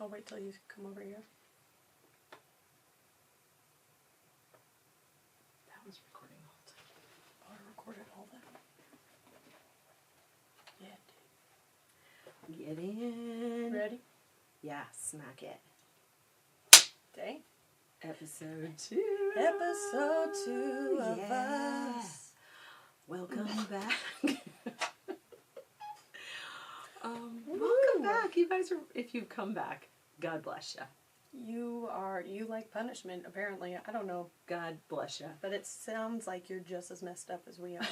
I'll wait till you come over here. That was recording all the time. Oh, I recorded all that. Yeah, Get in. Ready? Yeah, smack it. Day. Episode 2. Episode 2 of Yeah. us. Welcome back. Welcome back. You guys are, if you've come back, God bless you. You like punishment, apparently. I don't know. God bless you. But it sounds like you're just as messed up as we are.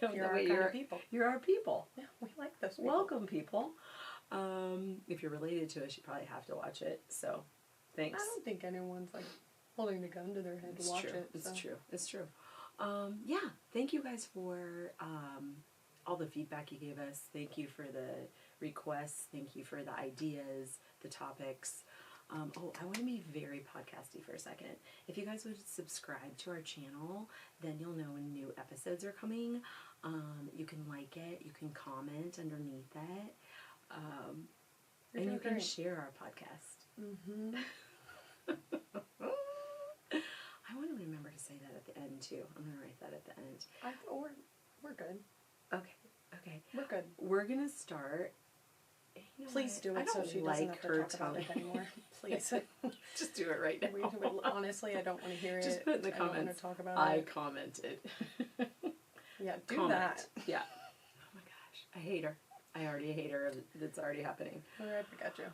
You're No, our wait, kind of people. You're our people. Yeah, we like those people. Welcome, people. If you're related to us, you probably have to watch it. So, thanks. I don't think anyone's like holding a gun to their head to watch it. It's true. It's true. Yeah. Thank you guys for all the feedback you gave us. Thank you for the requests. Thank you for the ideas, the topics. I want to be very podcasty for a second. If you guys would subscribe to our channel, then you'll know when new episodes are coming. You can like it. You can comment underneath it. And you can share our podcast. Mm-hmm. I want to remember to say that at the end, too. I'm going to write that at the end. We're good. Okay. We're good. We're going to start. You know Please do it so she doesn't have to talk about it anymore. Please. Just do it right now. Honestly, I don't want to hear it. Just put in the comments. I don't want to talk about I it. commented. Yeah, do Comment. that. Yeah. Oh my gosh. I hate her. I already hate her. That's already happening. Alright, I got you.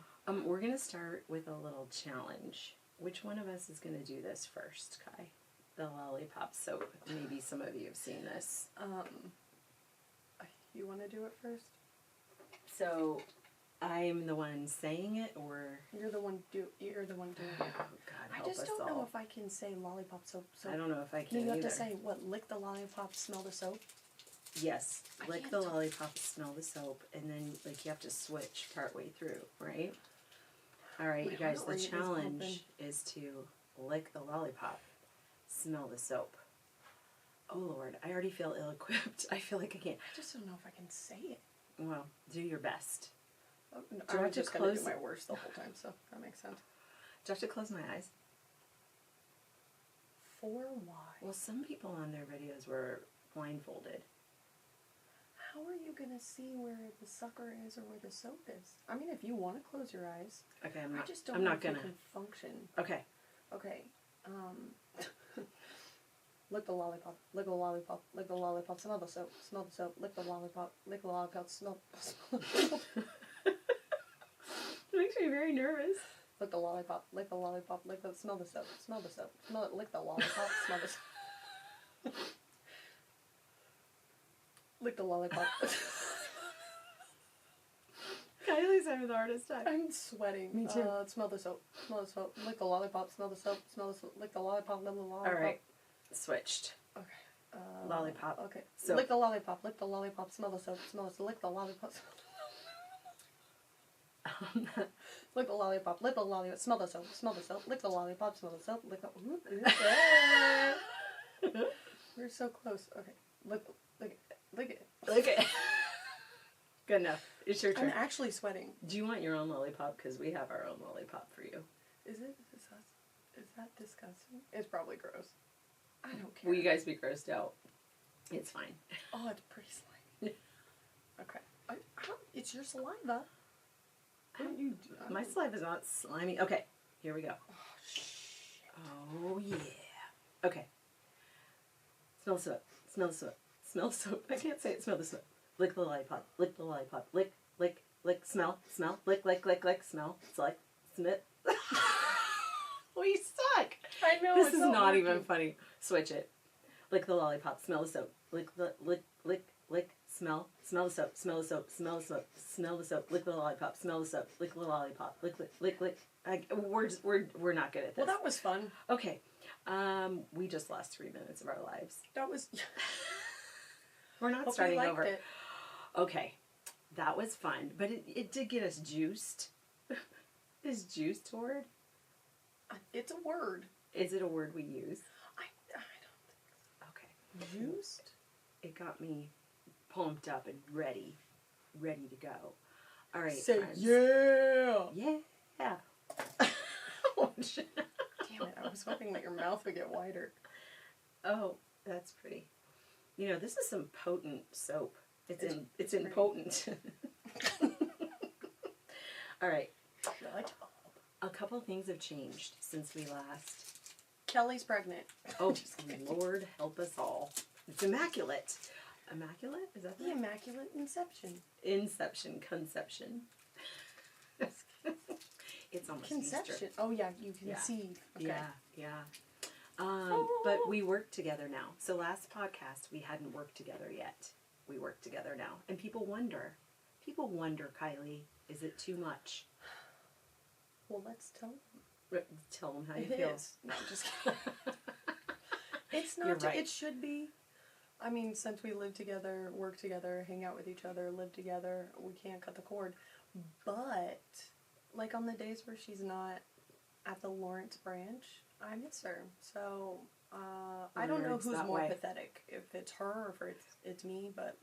We're going to start with a little challenge. Which one of us is going to do this first, Kai? The lollipop soap. Maybe some of you have seen this. You want to do it first? So, I'm the one saying it, or You're the one doing it. oh God, I help just us don't all. know if I can say lollipop soap. I don't know if I No, can you have either. to say what? Lick the lollipop, smell the soap. Yes, I lick can't the talk. lollipop, smell the soap, and then like you have to switch partway through, right? All right, My you guys. heart The rate is challenge is to lick the lollipop, smell the soap. Oh Lord, I already feel ill-equipped. I feel like I can't. I just don't know if I can say it. Well, do your best. Oh, no, Do I I'm have to just going to do close- my worst the whole time, so that makes sense. Do I have to close my eyes? For why? Well, some people on their videos were blindfolded. How are you going to see where the sucker is or where the soap is? I mean, if you want to close your eyes. Okay, I'm I not. just don't I'm know not if gonna. you can function. Okay. Okay. Lick the lollipop. Lick the lollipop. Lick the lollipop. Smell the soap. Smell the soap. Lick the lollipop. Lick the lollipop. Smell the soap. It makes me very nervous. Lick the lollipop. Lick the lollipop. Lick the smell the soap. Smell the soap. Smell it. Lick the lollipop. Smell the soap. Lick the lollipop. Kylie's having the hardest time. I'm sweating. Me too. Smell the soap. Smell the soap. Lick the lollipop. Smell the soap. Smell the soap. Lick the lollipop. Lick the lollipop. All right, switched. Okay. Lollipop. Okay. Soap. Lick the lollipop. Lick the lollipop. Smell the soap. Smell the soap. Lick the lollipop. Lick the lollipop. Lick the lollipop. Smell the soap. Smell the soap. Lick the lollipop. Smell the soap. Lick the. We're so close. Okay. Lick it. Lick it. Good enough. It's your I'm turn. actually sweating. Do you want your own lollipop? Because we have our own lollipop for you. Is that disgusting? It's probably gross. I don't care. Will you guys be grossed out? It's fine. Oh, it's pretty slimy. Okay. It's your saliva. What do you do? My saliva is not slimy. Okay, here we go. Oh, shit. Oh, yeah. Okay. Smell the soap. Smell the soap. Smell the soap. I can't say it. Smell the soap. Lick the lollipop. Lick the lollipop. Lick, lick, lick. Smell, smell. Lick, lick, lick, lick. Smell. Select. Smith. We suck. I know. This it's is not not working. even funny. Switch it. Lick the lollipop. Smell the soap. Lick the lick, lick, lick. Smell. Smell the soap. Smell the soap. Smell the soap. Smell the soap. Lick the lollipop. Smell the soap. Lick the lollipop. Lick, lick, lick, lick. We're not good at this. Well, that was fun. Okay. We just lost 3 minutes of our lives. That was. We're not Hope you starting liked over. it. Okay. That was fun, but it did get us juiced. Is juiced a word? It's a word. Is it a word we use? I don't Okay. think so. Juiced? It got me pumped up and ready to go. All right, Say friends. yeah. Yeah. Damn it, I was hoping that your mouth would get wider. Oh, that's pretty. You know, this is some potent soap. It's pretty. impotent. All right. Shut up. A couple things have changed since we last. Kelly's pregnant. Oh, Lord help us all. It's immaculate. Immaculate? Is that The Immaculate Inception. Conception. It's almost Conception. Easter. Oh, yeah, you conceive. Okay. Yeah. But we work together now. So last podcast, we hadn't worked together yet. We work together now. And people wonder, Kylie, is it too much? Well, let's tell them. Tell them how you It feel. is. No, I'm just kidding. It's not. You're right. It should be. I mean, since we live together, work together, hang out with each other, live together, we can't cut the cord. But, like on the days where she's not at the Lawrence branch, I miss her. So, I don't know It's who's that more way. pathetic, if it's her or if it's me, but...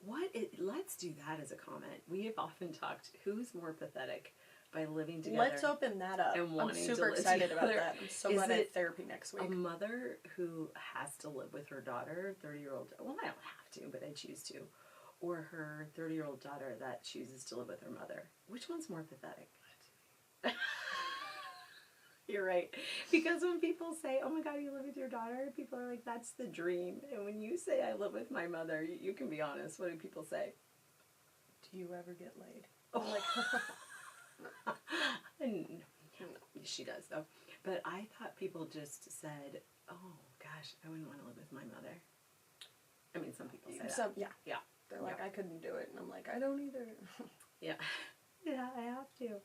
Let's do that as a comment. We have often talked, who's more pathetic by living together? Let's open that up. and I'm wanting to super live excited about together. that. I'm so Is glad I have it therapy next week. A mother who has to live with her daughter, 30-year-old... Well, I don't have to, but I choose to. Or her 30-year-old daughter that chooses to live with her mother. Which one's more pathetic? You're right. Because when people say, oh my God, you live with your daughter, people are like, that's the dream. And when you say, I live with my mother, you can be honest. What do people say? Do you ever get laid? Oh. I'm like... And she does, though. But I thought people just said, oh, gosh, I wouldn't want to live with my mother. I mean, some people say that. Yeah. Yeah. They're like, I couldn't do it. And I'm like, I don't either. Yeah. Yeah, I have to.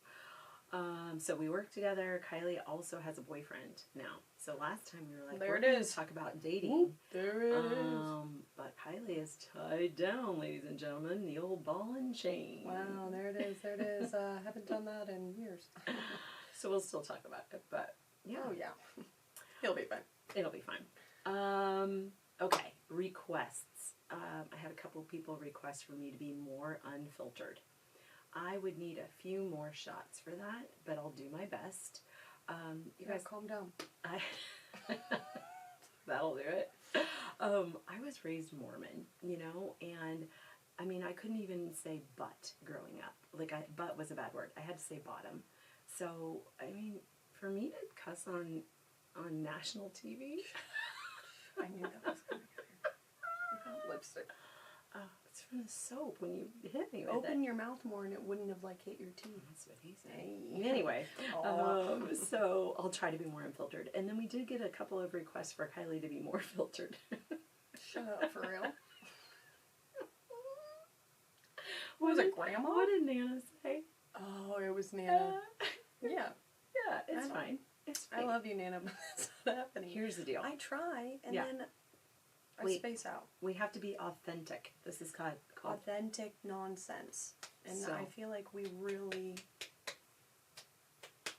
So we work together. Kylie also has a boyfriend now. So last time we were like, There we're it going is. to talk about dating. Whoop, there it is. But Kylie is tied down, ladies and gentlemen. The old ball and chain. Wow, there it is. There it is. Haven't done that in years. So we'll still talk about it. But yeah. Oh, yeah. It'll be fun. It'll be fine. Okay, requests. I had a couple of people request for me to be more unfiltered. I would need a few more shots for that, but I'll do my best. You guys, calm down. that'll do it. I was raised Mormon, and I mean, I couldn't even say butt growing up. Like, butt was a bad word. I had to say bottom. So, I mean, for me to cuss on national TV. I knew that was coming. Lipstick. Oh, it's from the soap when you hit me with Open your mouth more and it wouldn't have, hit your teeth. That's what he said. Hey. Anyway, Aw. so I'll try to be more unfiltered. And then we did get a couple of requests for Kylie to be more filtered. Shut up, for real. What Was it Grandma? What did Nana say? Oh, it was Nana. Yeah. Yeah, it's I know. fine. It's fine. I love you, Nana, but it's not happening. Here's the deal. I try, and Yeah. then I Wait. space out. We have to be authentic. This is called Authentic nonsense. And So- I feel like we really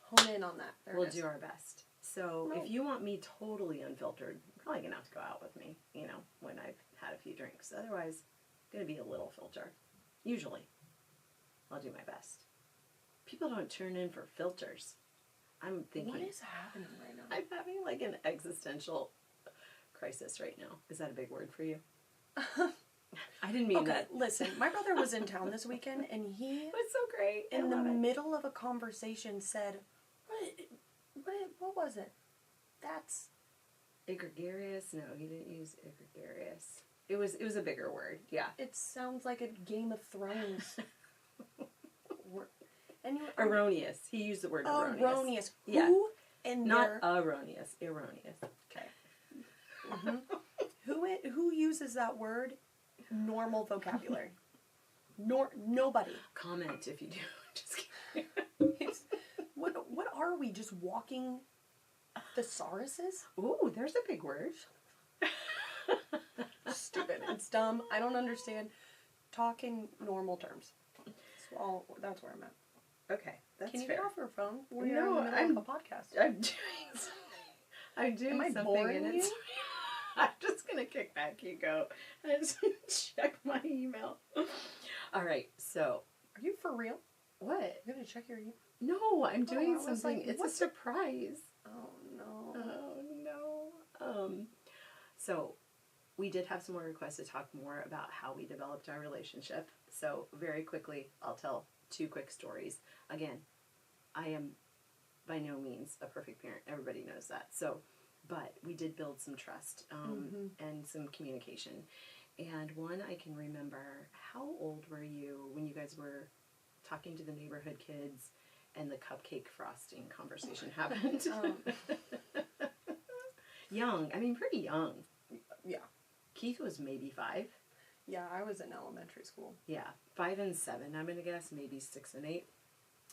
hone in on that. There we'll it is. do our best. So No. if you want me totally unfiltered, you're probably going to have to go out with me, when I've had a few drinks. Otherwise, going to be a little filter. Usually. I'll do my best. People don't turn in for filters. I'm thinking... What is happening right now? I'm having like an existential crisis right now. Is that a big word for you? I didn't mean Okay, that. listen, my brother was in town this weekend, and he, It was so great. in I the love it. middle of a conversation, said, what was it? That's... Egregious? No, he didn't use egregious. It was a bigger word. Yeah. It sounds like a Game of Thrones. And you, Erroneous. He used the word erroneous. erroneous. Yeah. Who in Not their... erroneous. Erroneous. Okay. Who uses that word? Normal vocabulary. Nobody. Comment if you do. Just kidding. What are we? Just walking thesauruses? Ooh, there's a big word. Stupid. It's dumb. I don't understand. Talk in normal terms. That's where I'm at. Okay, that's Can you fair. get off your phone? We're No, in the middle of a podcast. I'm doing something. I'm doing Am I something boring and it's... you? I'm just going to kick back. You go. I just check my email. All right, so... Are you for real? What? You're gonna check your email? No, I'm doing I was something. like, It's a what's surprise. Oh. So we did have some more requests to talk more about how we developed our relationship. So very quickly, I'll tell 2 quick stories. Again, I am by no means a perfect parent. Everybody knows that. So, but we did build some trust and some communication. And one I can remember, how old were you when you guys were talking to the neighborhood kids and the cupcake frosting conversation happened? Young. I mean, pretty young. Yeah. Keith was maybe 5. Yeah, I was in elementary school. Yeah, 5 and 7, I'm going to guess, maybe 6 and 8.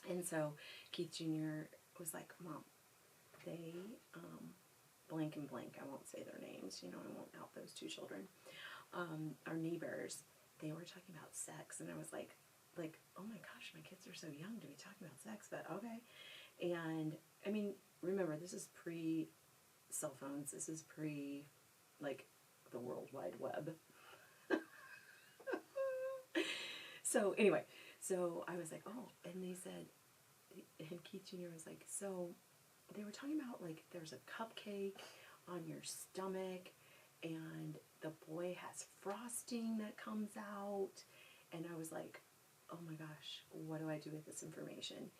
And so Keith Jr. was like, Mom, they, blank and blank, I won't say their names, I won't out those 2 children, our neighbors, they were talking about sex, and I was like, oh my gosh, my kids are so young to be talking about sex, but okay. And, I mean, remember, this is pre-cell phones, this is pre, the World Wide Web. So, anyway, so I was like, oh, and they said, and Keith Jr. was like, so they were talking about, there's a cupcake on your stomach, and the boy has frosting that comes out, and I was like, oh my gosh, what do I do with this information?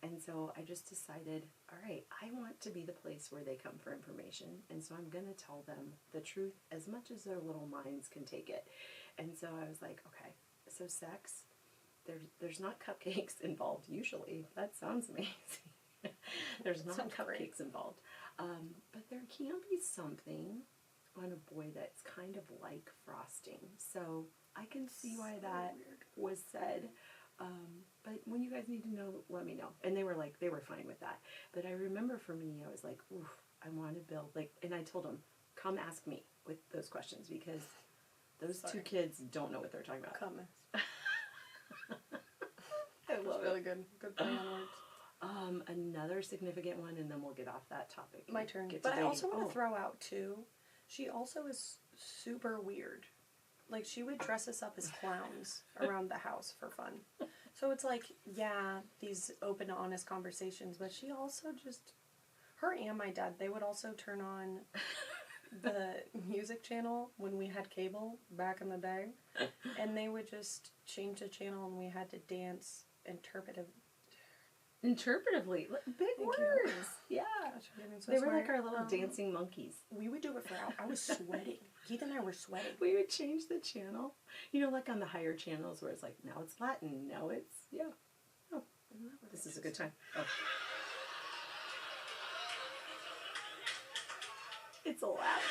And so I just decided, all right, I want to be the place where they come for information, and so I'm going to tell them the truth as much as their little minds can take it. And so I was like, okay, so sex, there's not cupcakes involved usually. That sounds amazing. There's not cupcakes involved. But there can be something on a boy that's kind of like frosting. So I can see why that was said. But when you guys need to know, let me know. And they were fine with that. But I remember for me, I was like, oof, I want to build, and I told them, come ask me with those questions, because those 2 kids don't know what they're talking about. Come ask. I love really good. Good play on words. Another significant one, and then we'll get off that topic. My turn. But I also want to throw out, too, she also is super weird. She would dress us up as clowns around the house for fun. So it's these open, honest conversations, but she also just, her and my dad, they would also turn on the music channel when we had cable back in the day, and they would just change the channel, and we had to dance interpretively. Big words. Yeah. Gosh, so they smart. were like our little dancing monkeys. We would do it for hours. I was sweating. Keith and I were sweating. We would change the channel. On the higher channels where it's now it's Latin, now it's, yeah. Oh, this is a good time. Oh. It's a laugh track.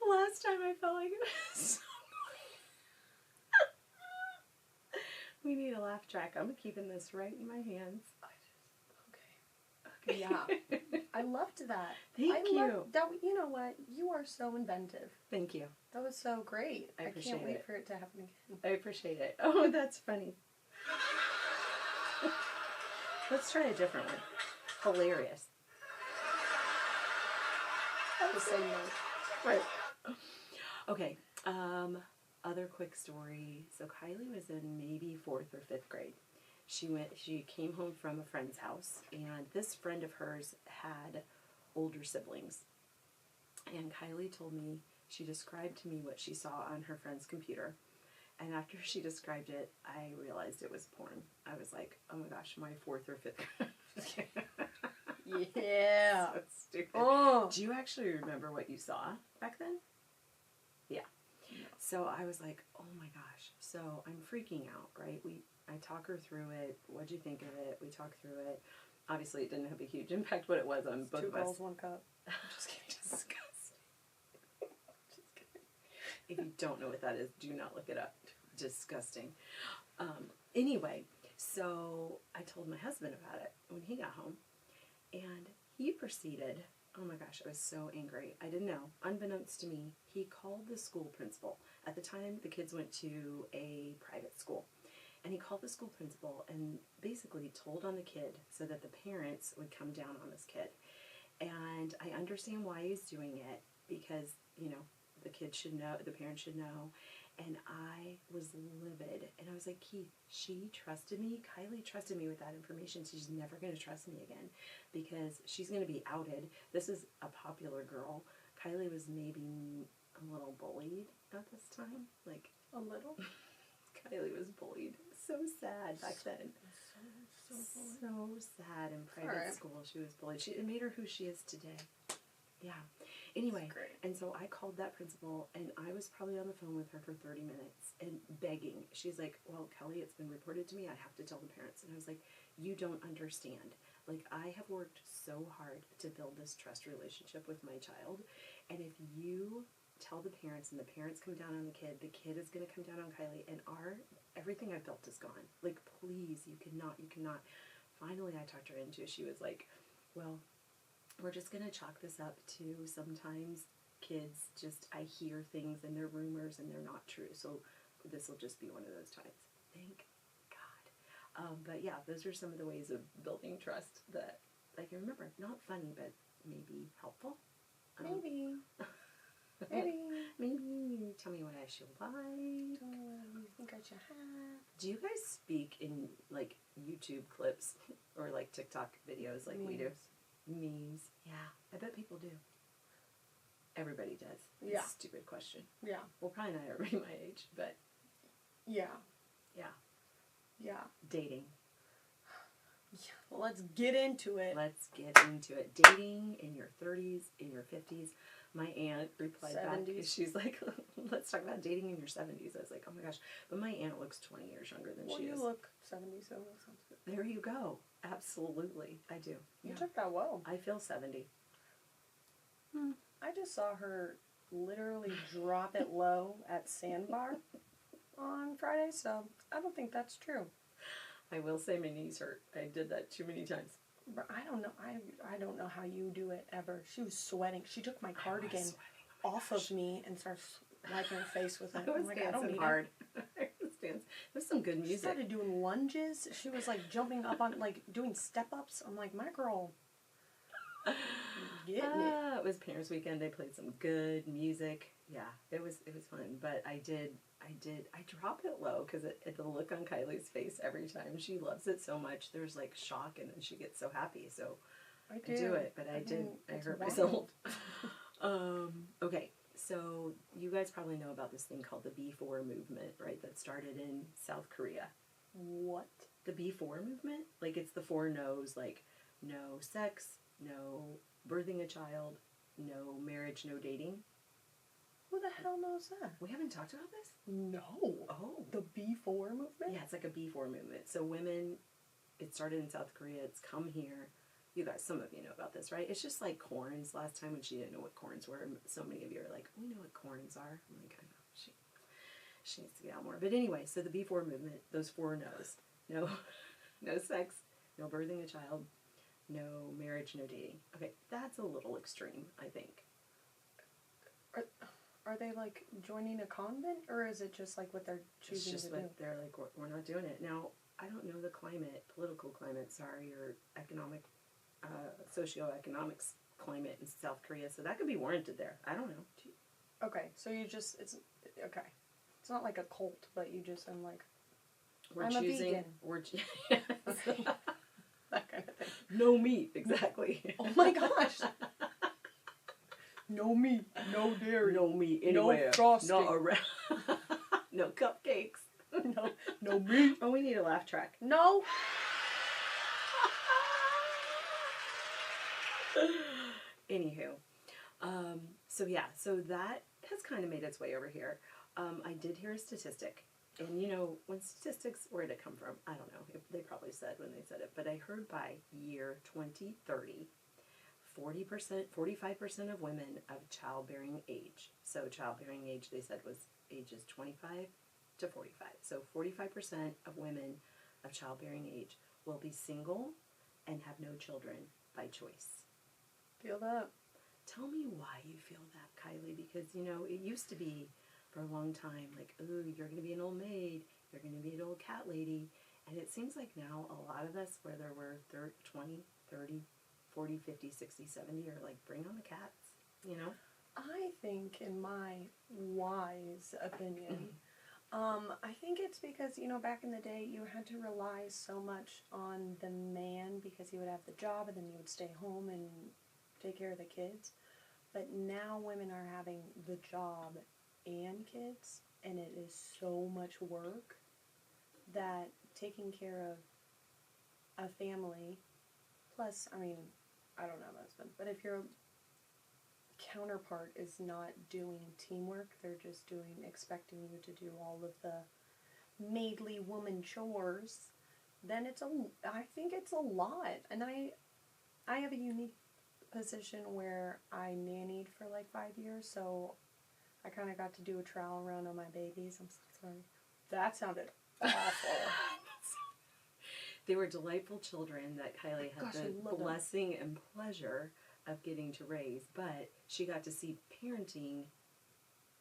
Last time I felt like it was so we need a laugh track. I'm keeping this right in my hands. Okay. Yeah. I loved that. Thank you. That, you know what? You are so inventive. Thank you. That was so great. I can't wait for it to happen again. I appreciate it. Oh, that's funny. Let's try a different one. Hilarious. The same note. Right. Okay. Other quick story. So Kylie was in maybe 4th or 5th grade. She came home from a friend's house, and this friend of hers had older siblings. And Kylie told me, she described to me what she saw on her friend's computer. And after she described it, I realized it was porn. I was like, oh my gosh, my 4th or 5th grade. Yeah. So stupid. Oh. Do you actually remember what you saw back then? Yeah. No. So I was like, oh my gosh. So I'm freaking out, right? I talk her through it. What'd you think of it? We talk through it. Obviously, it didn't have a huge impact, but it was on both of us. 2 girls, 1 cup. I'm just kidding. Disgusting. Just kidding. If you don't know what that is, do not look it up. Disgusting. Anyway, so I told my husband about it when he got home, and he proceeded, oh my gosh, I was so angry. I didn't know. Unbeknownst to me, he called the school principal. At the time, the kids went to a private school. And he called the school principal and basically told on the kid so that the parents would come down on this kid. And I understand why he's doing it, because, the kid should know, the parents should know. And I was livid. And I was like, Keith, she trusted me. Kylie trusted me with that information. She's never going to trust me again because she's going to be outed. This is a popular girl. Kylie was maybe a little bullied at this time. Like, a little? Kylie was bullied. So sad back then. So sad in private school. She was bullied. It made her who she is today. Yeah. Anyway, and so I called that principal, and I was probably on the phone with her for 30 minutes and begging. She's like, well, Kelly, it's been reported to me. I have to tell the parents. And I was like, you don't understand. Like, I have worked so hard to build this trust relationship with my child, and if you tell the parents and the parents come down on the kid is going to come down on Kylie, and everything I've built is gone. Like, please, you cannot. Finally, I talked her into it. She was like, well, we're just going to chalk this up to sometimes kids I hear things and they're rumors and they're not true. So this will just be one of those times. Thank God. But yeah, those are some of the ways of building trust that I can remember. Not funny, but maybe helpful. Maybe. Maybe tell me what I should like. Tell me what you think I should have. Do you guys speak in like YouTube clips or like TikTok videos like we do? Memes. Yeah, I bet people do. Everybody does. Yeah. Stupid question. Yeah. Well, probably not everybody my age, but. Yeah. Yeah. Yeah. Dating. Yeah. Well, let's get into it. Dating in your 30s, in your 50s. My aunt replied 70s. back. She's like, let's talk about dating in your 70s. I was like, oh my gosh. But my aunt looks 20 years younger than she is. Well, you look 70, so that sounds good. There you go. Absolutely. I do. You took that well. I feel 70. I just saw her literally drop it low at Sandbar on Friday, so I don't think that's true. I will say my knees hurt. I did that too many times. But I don't know. I don't know how you do it ever. She was sweating. She took my cardigan off of me and started wiping her face with it. I was dancing hard. There's some good music. She started doing lunges. She was like jumping up on, like doing step ups. I'm like, my girl, getting it. It was Parents' Weekend. They played some good music. Yeah, it was fun. But I drop it low because the look on Kylie's face every time. She loves it so much. There's like shock, and then she gets so happy. So I do it, but I hurt myself. Okay. So you guys probably know about this thing called the B4 movement, right? That started in South Korea. What? The B4 movement? Like, it's the 4 no's, like no sex, no birthing a child, no marriage, no dating. Who the hell knows that? We haven't talked about this? No. Oh. The B4 movement? Yeah, it's like a B4 movement. So women, it started in South Korea. It's come here. You guys, some of you know about this, right? It's just like corns. Last time when she didn't know what corns were, so many of you are like, we know what corns are. I'm like, I know. She needs to get out more. But anyway, so the B4 movement, those 4 no's. No sex, no birthing a child, no marriage, no dating. Okay, that's a little extreme, I think. Are they like joining a convent, or is it just like what they're choosing to do? They're like, we're not doing it. Now, I don't know the political climate, or economic, socioeconomics climate in South Korea, so that could be warranted there. I don't know. Okay, so it's not like a cult, but you just, I'm like, I'm a vegan. Yes. That kind of thing. No meat, exactly. Oh my gosh. No meat, no dairy. No meat anywhere. No frosting. Not around. No cupcakes. No meat. Oh, we need a laugh track. No. Anywho, so that has kind of made its way over here. I did hear a statistic, and when statistics, where did it come from? I don't know. They probably said when they said it, but I heard by year 2030, 45% of women of childbearing age. So childbearing age, they said, was ages 25 to 45. So 45% of women of childbearing age will be single and have no children by choice. Feel that? Tell me why you feel that, Kylie, because, it used to be for a long time, like, ooh, you're going to be an old maid, you're going to be an old cat lady, and it seems like now a lot of us, whether we're 20, 30, 40, 50, 60, 70, are like, bring on the cats, I think, in my wise opinion, I think it's because, you know, back in the day, you had to rely so much on the man because he would have the job and then you would stay home and take care of the kids. But now women are having the job and kids, and it is so much work that taking care of a family, plus, I mean, I don't have a husband, but if your counterpart is not doing teamwork, they're just expecting you to do all of the maidly woman chores, then I think it's a lot. And I have a unique position where I nannied for like 5 years, so I kind of got to do a trial run on my babies. I'm so sorry. That sounded awful. They were delightful children that Kylie had the blessing and pleasure of getting to raise, but she got to see parenting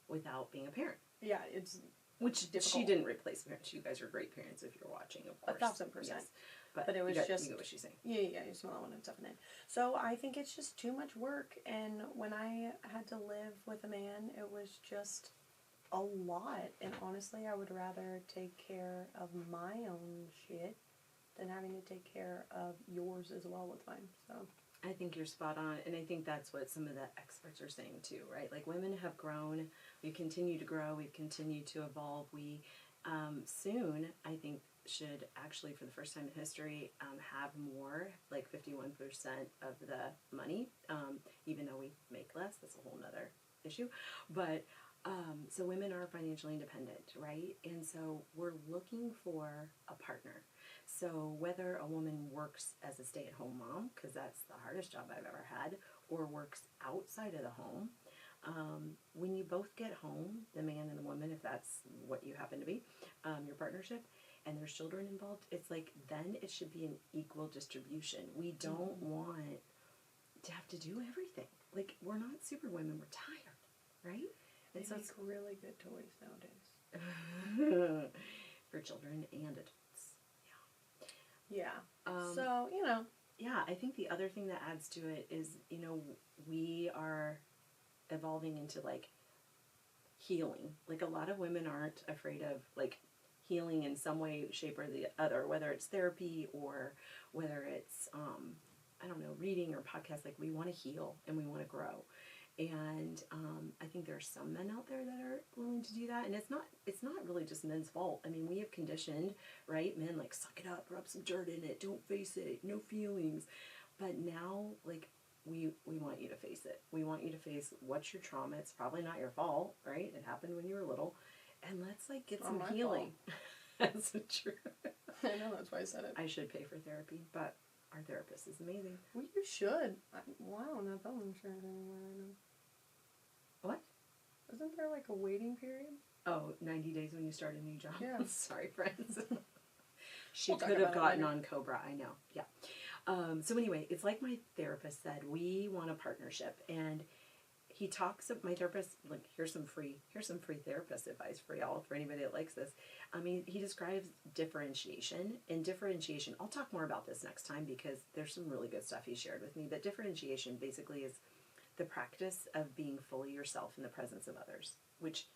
without being a parent. Yeah, it's which difficult. She didn't replace parents. You guys are great parents if you're watching, of course. 1,000%. Yes. But it was you just... You know what she's saying. Yeah, you smell it when I'm stuffing it. So I think it's just too much work, and when I had to live with a man, it was just a lot. And honestly, I would rather take care of my own shit than having to take care of yours as well with mine. So I think you're spot on, and I think that's what some of the experts are saying too, right? Like, women have grown, we continue to grow, we've continued to evolve. We soon, I think, should actually, for the first time in history, have more, like 51% of the money, even though we make less. That's a whole nother issue. But so women are financially independent, right? And so we're looking for a partner. So whether a woman works as a stay-at-home mom, because that's the hardest job I've ever had, or works outside of the home, when you both get home, the man and the woman, if that's what you happen to be, your partnership, and there's children involved, it's like, then it should be an equal distribution. We don't want to have to do everything. Like, we're not super women, we're tired, right? They make really good toys nowadays. For children and adults. Yeah. So, you know. Yeah, I think the other thing that adds to it is, you know, we are evolving into, like, healing. Like, a lot of women aren't afraid of, like, healing in some way, shape, or the other, whether it's therapy or whether it's, I don't know, reading or podcasts. Like, we want to heal and we want to grow. And I think there are some men out there that are willing to do that, and it's not really just men's fault. I mean, we have conditioned, right? Men, like, suck it up, rub some dirt in it, don't face it, no feelings. But now, like, we want you to face it. We want you to face what's your trauma. It's probably not your fault, right? It happened when you were little, and let's, like, get some healing. That's true. I know, that's why I said it. I should pay for therapy, but our therapist is amazing. Well, you should. Wow, not that insurance anymore right now. What? Isn't there like a waiting period? Oh, 90 days when you start a new job? Yeah. Sorry, friends. She could have gotten on Cobra, I know. Yeah. So anyway, it's like my therapist said, we want a partnership. And he talks of my therapist, like, here's some free therapist advice for y'all, for anybody that likes this. I mean, he describes differentiation. And differentiation, I'll talk more about this next time because there's some really good stuff he shared with me. But differentiation basically is the practice of being fully yourself in the presence of others, which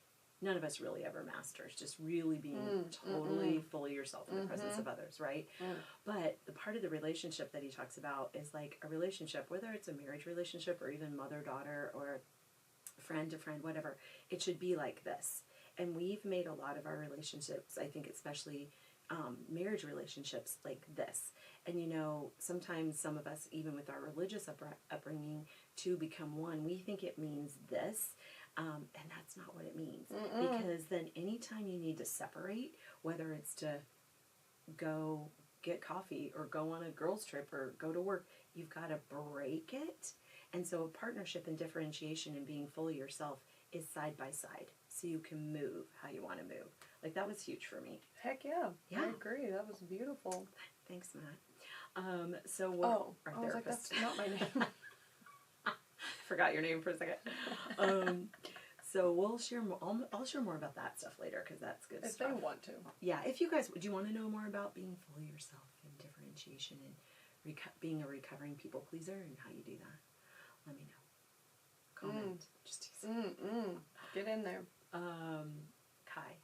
none of us really ever masters, just really being totally fully yourself in the presence of others, right? But the part of the relationship that he talks about is like a relationship, whether it's a marriage relationship or even mother-daughter or friend to friend, whatever, it should be like this. And we've made a lot of our relationships, I think especially marriage relationships, like this. And, you know, sometimes some of us, even with our religious upbringing, to become one, we think it means this. And that's not what it means. Because then anytime you need to separate, whether it's to go get coffee or go on a girls' trip or go to work, you've got to break it. And so a partnership and differentiation and being fully yourself is side by side. So you can move how you want to move. Like, that was huge for me. Heck yeah. I agree. That was beautiful. Thanks, Matt. So what? Our I was like, that's not my name. Forgot your name for a second. So we'll share more. I'll share more about that stuff later because that's good stuff. If they want to. Yeah. If you guys, do you want to know more about being fully yourself and differentiation and being a recovering people pleaser and how you do that? Let me know. Comment. Just tease. Get in there. Kai.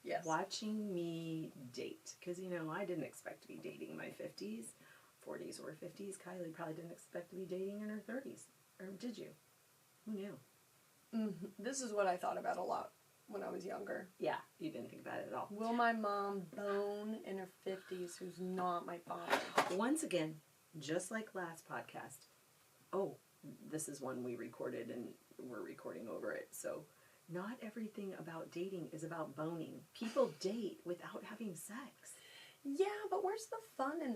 Yes. Watching me date. Because, you know, I didn't expect to be dating in my 50s, 40s, or 50s. Kylie probably didn't expect to be dating in her 30s. Or did you? Who knew? This is what I thought about a lot when I was younger. Yeah, you didn't think about it at all. Will my mom bone in her 50s who's not my father? Once again, just like last podcast. Oh, this is one we recorded and we're recording over it. So, not everything about dating is about boning. People date without having sex. Yeah, but where's the fun in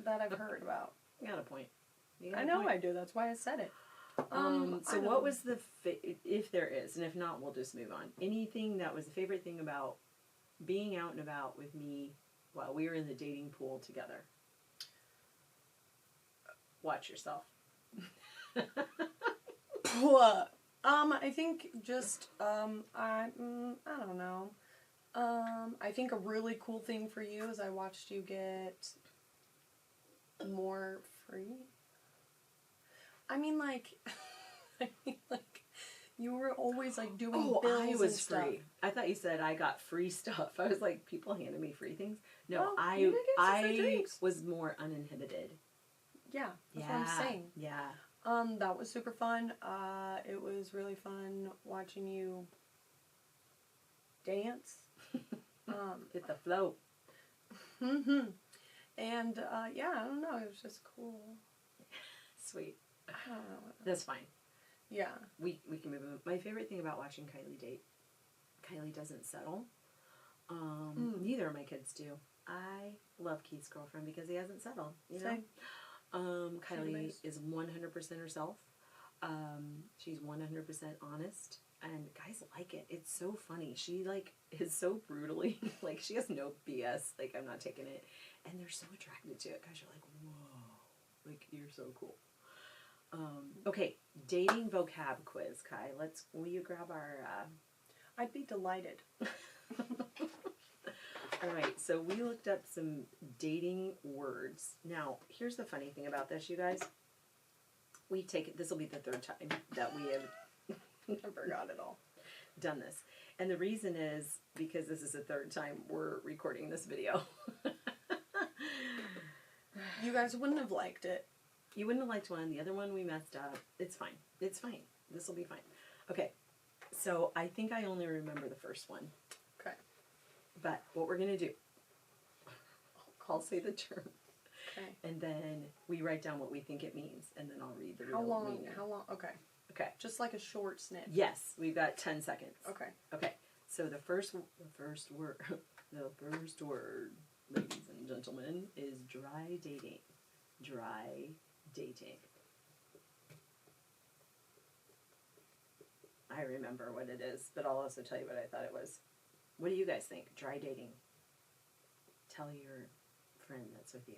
that I've heard about? You got a point. I know I do. That's why I said it. So what was the, if there is, and if not, we'll just move on. Anything that was the favorite thing about being out and about with me while we were in the dating pool together? Watch yourself. What? I think just, I don't know. I think a really cool thing for you is I watched you get more free. I mean, like, you were always, like, doing bills I was and stuff. free. I thought you said I got free stuff. I was like, people handed me free things. No, Well, you did get some free I drinks. was more uninhibited. Yeah, that's what I'm saying. Yeah. That was super fun. It was really fun watching you dance. Hit the float. And, yeah, I don't know. It was just cool. Sweet. I don't know. That's fine. Yeah. We can move on. My favorite thing about watching Kylie date, Kylie doesn't settle. Neither of my kids do. I love Keith's girlfriend because he hasn't settled. You know? Same. Kylie is 100% herself. She's 100% honest. And guys like it. It's so funny. She, like, is so brutally, like, she has no BS. Like, I'm not taking it. And they're so attracted to it because you're like, whoa. Like, you're so cool. Okay, dating vocab quiz, Kai. Will you grab our, I'd be delighted. All right, so we looked up some dating words. Now, here's the funny thing about this, you guys. This will be the third time that we have I forgot it all. done this. And the reason is because this is the third time we're recording this video. You guys wouldn't have liked it. You wouldn't have liked one. The other one we messed up. It's fine. It's fine. This will be fine. Okay. So I think I only remember the first one. Okay. But what we're going to do, I'll say the term. Okay. And then we write down what we think it means. And then I'll read the real meaning. How long? Okay. Okay. Just like a short snip. Yes. We've got 10 seconds. Okay. Okay. So the first word, ladies and gentlemen, is dry dating. Dry dating. I remember what it is, but I'll also tell you what I thought it was. What do you guys think? Dry dating. Tell your friend that's with you.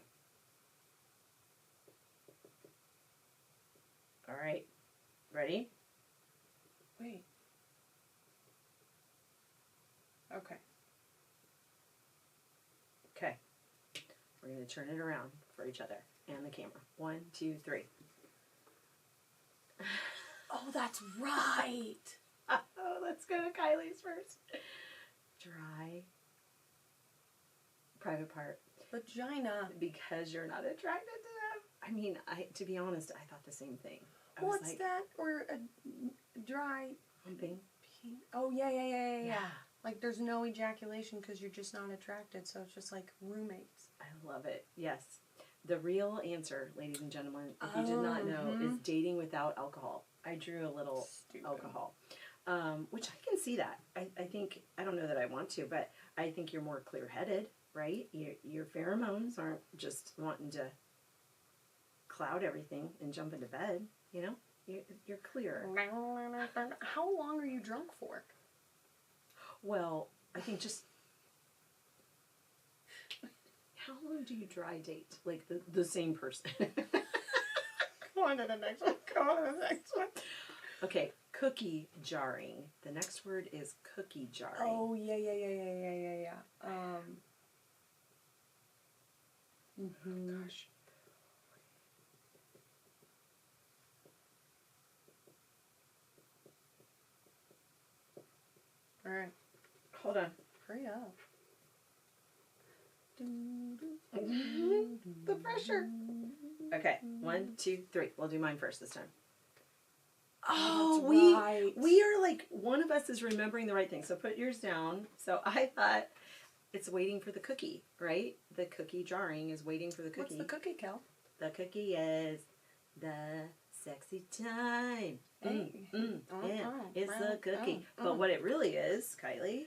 All right. Ready? Wait. Okay. Okay. We're going to turn it around for each other and the camera. 1, 2, 3. Oh, that's right. Oh, let's go to Kylie's first. Dry. Private part. Vagina. Because you're not attracted to them. I mean, to be honest, I thought the same thing. What's that? Or a dry... Humping. Oh, yeah. Like, there's no ejaculation because you're just not attracted, so it's just like roommates. I love it. Yes. The real answer, ladies and gentlemen, if you did not know, is dating without alcohol. I drew a little alcohol, which I can see that. I think, I don't know that I want to, but I think you're more clear-headed, right? Your pheromones aren't just wanting to cloud everything and jump into bed, you know? You're clearer. How long are you drunk for? Well, I think just... How long do you dry date? Like, the same person? Go on to the next one. Okay, cookie jarring. The next word is cookie jarring. Oh, yeah. Oh, gosh. All right. Hold on. Hurry up. The pressure. Okay, 1, 2, 3. We'll do mine first this time. Oh, right. we are like, one of us is remembering the right thing. So put yours down. So I thought it's waiting for the cookie, right? The cookie jarring is waiting for the cookie. What's the cookie, Cal? The cookie is the sexy time. Hey. Yeah, it's the cookie. But what it really is, Kylie?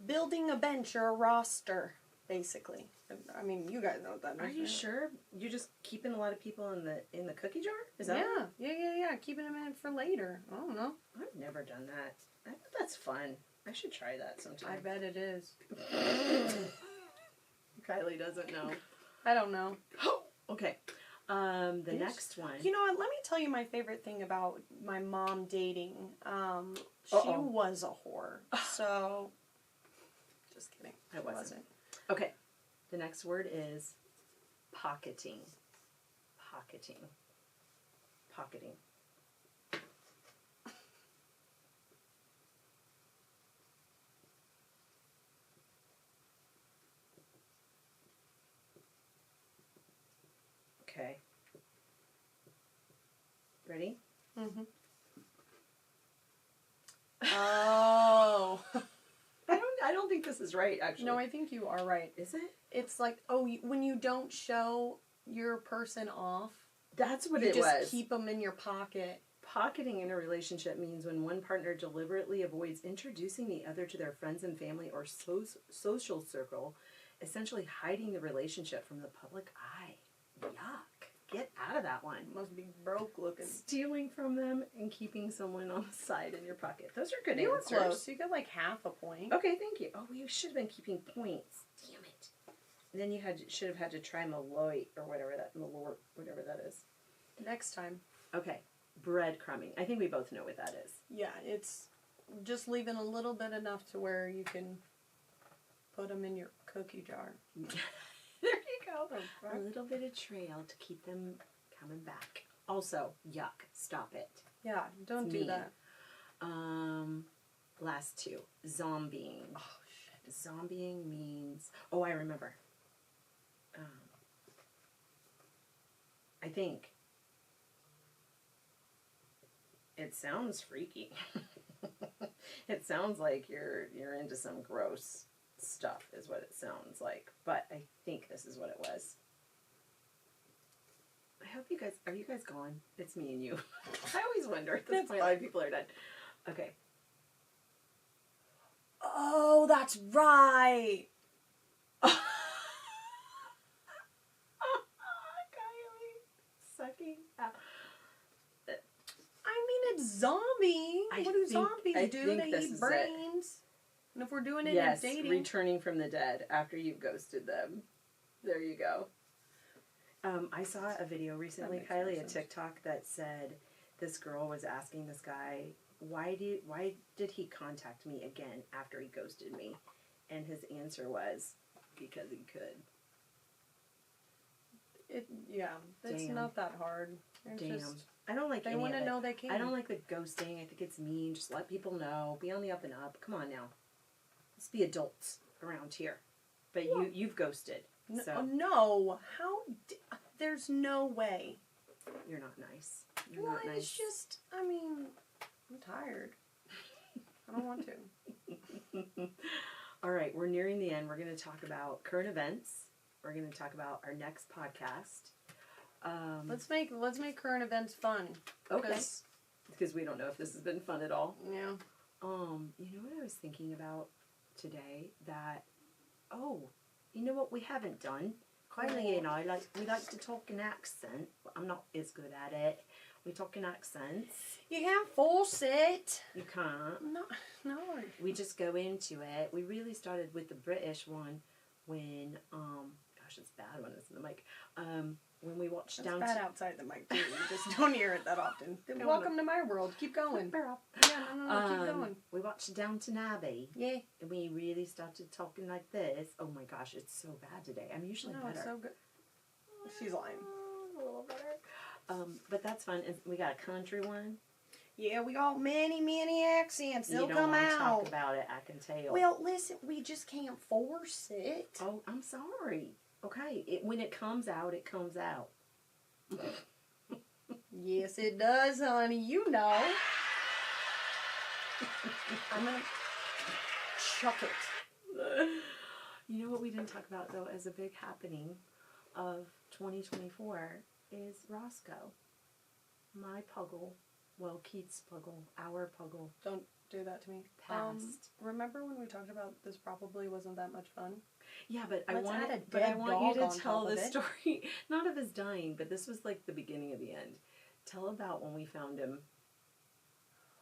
Building a bench or a roster, basically. I mean, you guys know what that is. Are you sure? You're just keeping a lot of people in the cookie jar? Is that what? Yeah. Keeping them in for later. I don't know. I've never done that. I bet that's fun. I should try that sometime. I bet it is. Kylie doesn't know. I don't know. Okay. The next one. You know what? Let me tell you my favorite thing about my mom dating. She was a whore. So, just kidding. I wasn't. Okay. The next word is pocketing. Pocketing. Pocketing. Okay. Ready? Mm-hmm. Oh. I don't think this is right, actually. No, I think you are right. Is it? It's like, when you don't show your person off, that's what you it was. just keep them in your pocket. Pocketing in a relationship means when one partner deliberately avoids introducing the other to their friends and family or social circle, essentially hiding the relationship from the public eye. Yuck. Get out of that one. Must be broke looking. Stealing from them and keeping someone on the side in your pocket. Those are good You answers. were close. You got like half a point. Okay, thank you. Oh, we should have been keeping points. Damn it. And then you should have had to try Malloy or whatever that is. Next time. Okay. Breadcrumbing. I think we both know what that is. Yeah, it's just leaving a little bit enough to where you can put them in your cookie jar. There you go. A little bit of trail to keep them coming back. Also, yuck. Stop it. Yeah, don't do that. Last two. Zombieing. Oh, shit. Zombieing means... Oh, I remember. I think it sounds freaky. It sounds like you're into some gross stuff is what it sounds like. But I think this is what it was. I hope you guys... Are you guys gone? It's me and you. I always wonder at this point why people are done. Okay. Oh, that's right. Kylie. Sucking out. I mean, it's zombie. What do zombies do? They eat brains. And if we're doing it in dating... returning from the dead after you've ghosted them. There you go. I saw a video recently, Kylie, a TikTok that said this girl was asking this guy, why did he contact me again after he ghosted me? And his answer was, because he could. It's not that hard. I don't like they want to know they can. I don't like the ghosting. I think it's mean. Just let people know. Be on the up and up. Come on now. Let's be adults around here. But you've ghosted. So. No. There's no way. You're not nice. You're not nice. It's just, I mean, I'm tired. I don't want to. All right, we're nearing the end. We're going to talk about current events. We're going to talk about our next podcast. Let's make current events fun. Okay. Because we don't know if this has been fun at all. Yeah. You know what I was thinking about today? That, you know what we haven't done? Kylie and I, we like to talk in accent, but I'm not as good at it. We talk in accents. You can't force it. You can't. No. We just go into it. We really started with the British one when, gosh, it's bad when it's in the mic. When we watched It's bad outside the mic too. You just don't hear it that often. Welcome to my world. Keep going. No, keep going. We watched Downton Abbey. Yeah. And we really started talking like this. Oh my gosh, it's so bad today. I'm usually better. It's so good. She's lying. A little better. But that's fun. And we got a country one. Yeah, we got many accents. They'll you don't come want to out. talk about it, I can tell. Well, listen, we just can't force it. Oh, I'm sorry. Okay, when it comes out, it comes out. Yes, it does, honey. You know. I'm gonna chuck it. You know what we didn't talk about, though, as a big happening of 2024 is Roscoe. My puggle. Well, Keith's puggle. Our puggle. Don't do that to me. Passed. Remember when we talked about this probably wasn't that much fun? Yeah, but Let's I add a want dead you dog to on tell top the of it. story, not of his dying, but this was like the beginning of the end. Tell about when we found him.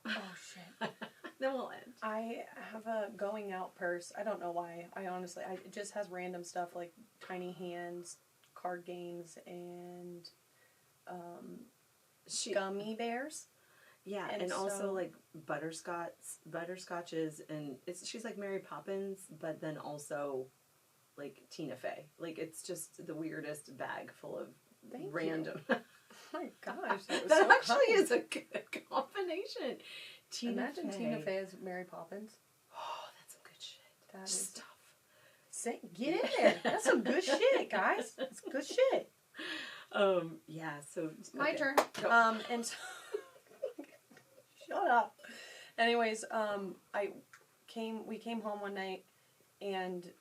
Oh, shit. Then we'll end. I have a going out purse. I don't know why. It just has random stuff like tiny hands, card games, and gummy bears. Yeah, and also like butterscotches, and she's like Mary Poppins, but then also like Tina Fey. Like it's just the weirdest bag full of random. Oh my gosh, that actually is a good combination. Imagine Tina Fey as Mary Poppins. Oh, that's some good shit. That is stuff. Get in there. That's some good shit, guys. That's good shit. Yeah. So my turn. Go. And so shut up. Anyways, we came home one night, and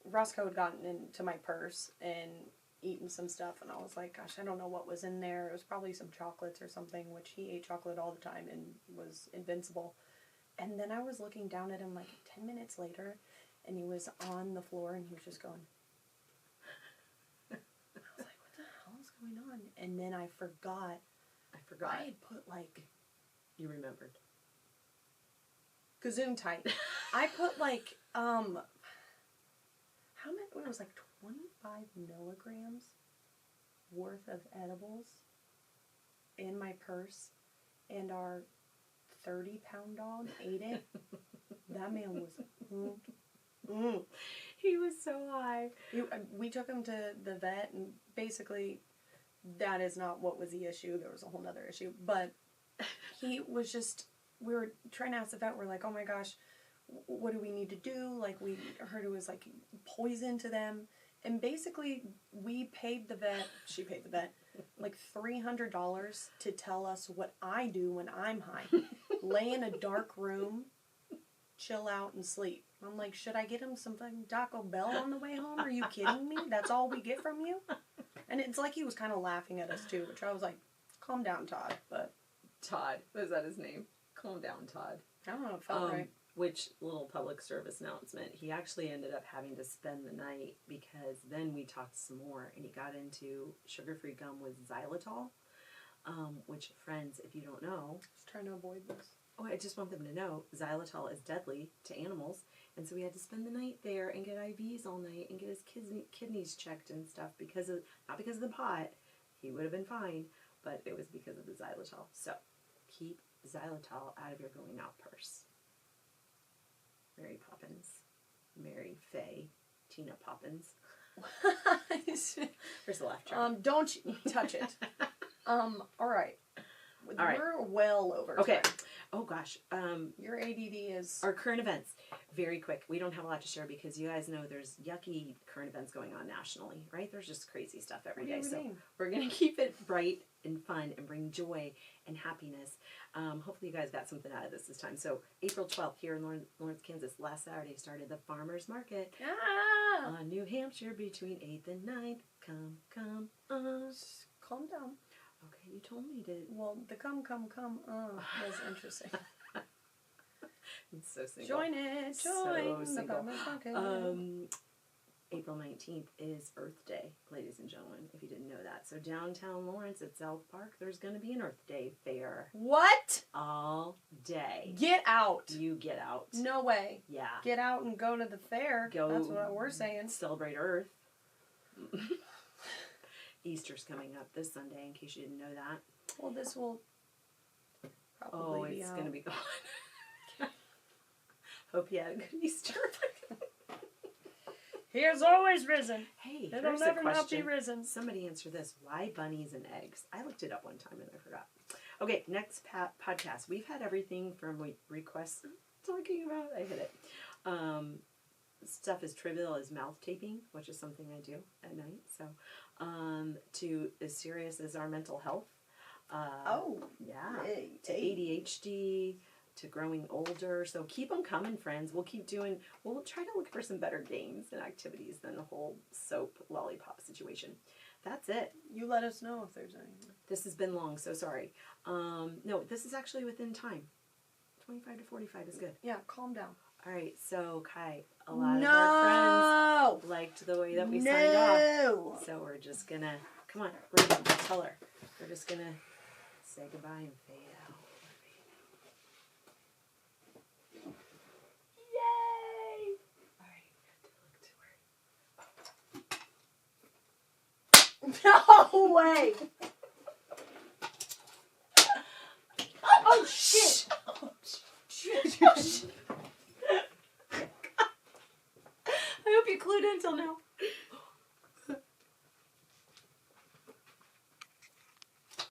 Roscoe had gotten into my purse and eaten some stuff, and I was like, gosh, I don't know what was in there. It was probably some chocolates or something, which he ate chocolate all the time and was invincible. And then I was looking down at him like 10 minutes later, and he was on the floor, and he was just going. I was like, what the hell is going on? And then I forgot. I had put like... You remembered. Gazoon tight. I put like, how many? It was like 25 milligrams worth of edibles in my purse, and our 30-pound dog ate it. That man was... He was so high. We took him to the vet, and basically that is not what was the issue. There was a whole nother issue. But he was just... We were trying to ask the vet. We're like, oh my gosh, what do we need to do? Like, we heard it was like poison to them. And basically, we paid the vet, she paid the vet, like $300 to tell us what I do when I'm high. Lay in a dark room, chill out, and sleep. I'm like, should I get him some fucking Taco Bell on the way home? Are you kidding me? That's all we get from you? And it's like he was kind of laughing at us, too, which I was like, calm down, Todd. But Todd, was that his name? Calm down, Todd. I don't know, it felt right. Which little public service announcement, he actually ended up having to spend the night because then we talked some more, and he got into sugar-free gum with xylitol, which, friends, if you don't know... Just trying to avoid this. Oh, I just want them to know, xylitol is deadly to animals, and so we had to spend the night there and get IVs all night and get his kidneys checked and stuff not because of the pot, he would have been fine, but it was because of the xylitol. So, keep xylitol out of your going out purse. Mary Poppins, Mary Fey, Tina Poppins. There's a laugh track. Don't you touch it. All right. We're well over Okay. time. Oh gosh. Your ADD is... Our current events. Very quick. We don't have a lot to share because you guys know there's yucky current events going on nationally, right? There's just crazy stuff every day. So we're going to keep it bright and fun and bring joy and happiness. Hopefully you guys got something out of this time. So April 12th here in Lawrence, Kansas, last Saturday started the Farmers Market. On New Hampshire between 8th and 9th. Come. Calm down. Okay, you told me to... Well, the come was interesting. It's so single. Join it. So the single. Farmers Market. April 19th is Earth Day, ladies and gentlemen, if you didn't know that. So downtown Lawrence at South Park, there's going to be an Earth Day fair. What? All day. Get out. You get out. No way. Yeah. Get out and go to the fair. That's what we're saying. Celebrate Earth. Easter's coming up this Sunday, in case you didn't know that. Well, this will probably be it's out. going to be gone. Hope you had a good Easter. He has always risen. Hey, it'll here's never a not question. be risen. Somebody answer this. Why bunnies and eggs? I looked it up one time and I forgot. Okay, next podcast. We've had everything from requests talking about. I hit it. Stuff as trivial as mouth taping, which is something I do at night. So, to as serious as our mental health. Yeah. To ADHD, to growing older. So keep them coming, friends. We'll keep doing. We'll try to look for some better games and activities than the whole soap lollipop situation. That's it. You let us know if there's anything. This has been long, so sorry. No, this is actually within time. 25 to 45 is good. Yeah, calm down. All right, so Kai, a lot of our friends liked the way that we signed off. So we're just gonna, come on, Raven, tell her. We're just gonna say goodbye and fade out. Yay! All right, we have to look to her. No way! Oh, shit! Oh, shit. I hope you clued in till now.